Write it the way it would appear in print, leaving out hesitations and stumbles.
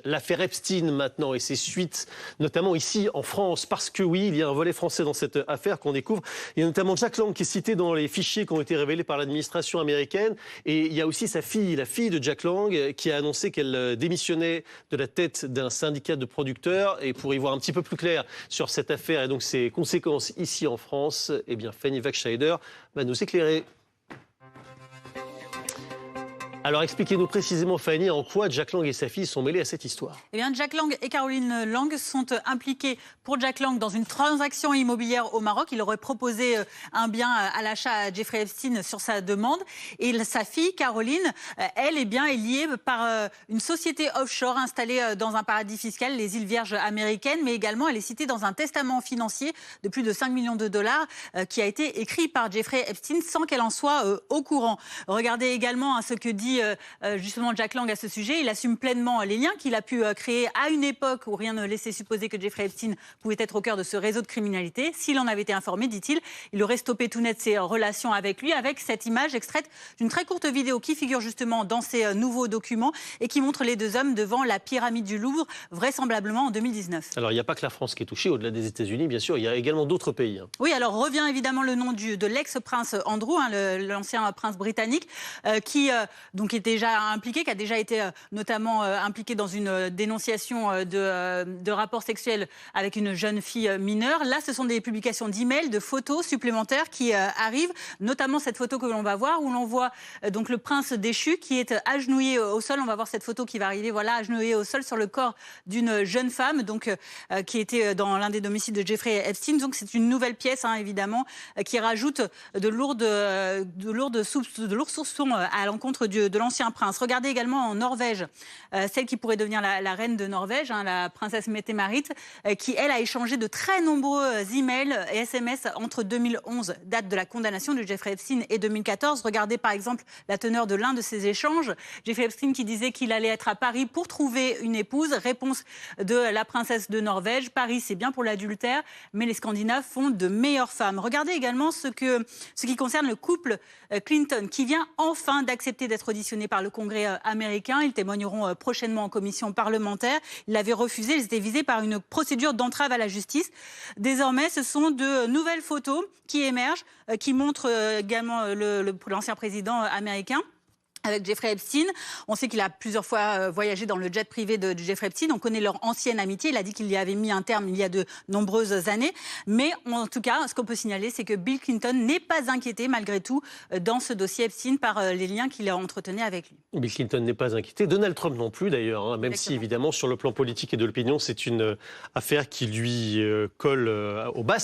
L'affaire Epstein maintenant et ses suites, notamment ici en France, parce que oui, il y a un volet français dans cette affaire qu'on découvre. Il y a notamment Jack Lang qui est cité dans les fichiers qui ont été révélés par l'administration américaine. Et il y a aussi sa fille, la fille de Jack Lang, qui a annoncé qu'elle démissionnait de la tête d'un syndicat de producteurs. Et pour y voir un petit peu plus clair sur cette affaire et donc ses conséquences ici en France, eh bien Fanny Wachschneider va nous éclairer. Alors expliquez-nous précisément, Fanny, en quoi Jack Lang et sa fille sont mêlés à cette histoire. Eh bien, Jack Lang et Caroline Lang sont impliqués pour Jack Lang dans une transaction immobilière au Maroc. Il aurait proposé un bien à l'achat à Jeffrey Epstein sur sa demande. Et sa fille, Caroline, elle est liée par une société offshore installée dans un paradis fiscal, les îles Vierges américaines. Mais également, elle est citée dans un testament financier de plus de 5 millions de dollars qui a été écrit par Jeffrey Epstein sans qu'elle en soit au courant. Regardez également ce que dit justement Jack Lang à ce sujet. Il assume pleinement les liens qu'il a pu créer à une époque où rien ne laissait supposer que Jeffrey Epstein pouvait être au cœur de ce réseau de criminalité. S'il en avait été informé, dit-il, il aurait stoppé tout net ses relations avec lui, avec cette image extraite d'une très courte vidéo qui figure justement dans ces nouveaux documents et qui montre les deux hommes devant la pyramide du Louvre, vraisemblablement en 2019. Alors il n'y a pas que la France qui est touchée, au-delà des États-Unis, bien sûr, il y a également d'autres pays. Oui, alors revient évidemment le nom de l'ex-prince Andrew, l'ancien prince britannique, qui donc est déjà impliqué, qui a déjà été notamment impliqué dans une dénonciation de rapports sexuels avec une jeune fille mineure. Là, ce sont des publications d'emails, de photos supplémentaires qui arrivent, notamment cette photo que l'on va voir, où l'on voit donc le prince déchu qui est agenouillé au sol. On va voir cette photo qui va arriver, voilà, agenouillé au sol sur le corps d'une jeune femme, donc qui était dans l'un des domiciles de Jeffrey Epstein. Donc c'est une nouvelle pièce, évidemment, qui rajoute de lourds soupçons à l'encontre de l'ancien prince. Regardez également en Norvège, celle qui pourrait devenir la reine de Norvège, la princesse Mette-Marit, qui, elle, a échangé de très nombreux emails et SMS entre 2011, date de la condamnation de Jeffrey Epstein, et 2014. Regardez par exemple la teneur de l'un de ces échanges. Jeffrey Epstein qui disait qu'il allait être à Paris pour trouver une épouse. Réponse de la princesse de Norvège: Paris, c'est bien pour l'adultère, mais les Scandinaves font de meilleures femmes. Regardez également ce qui concerne le couple Clinton, qui vient enfin d'accepter d'être auditionné par le Congrès américain. Ils témoigneront prochainement en commission parlementaire. Ils l'avaient refusé, ils étaient visés par une procédure d'entrave à la justice. Désormais, ce sont de nouvelles photos qui émergent, qui montrent également l'ancien président américain avec Jeffrey Epstein. On sait qu'il a plusieurs fois voyagé dans le jet privé de Jeffrey Epstein. On connaît leur ancienne amitié. Il a dit qu'il y avait mis un terme il y a de nombreuses années. Mais en tout cas, ce qu'on peut signaler, c'est que Bill Clinton n'est pas inquiété, malgré tout, dans ce dossier Epstein par les liens qu'il a entretenus avec lui. Bill Clinton n'est pas inquiété. Donald Trump non plus, d'ailleurs. Même Exactement. si, évidemment, sur le plan politique et de l'opinion, c'est une affaire qui lui colle au bas.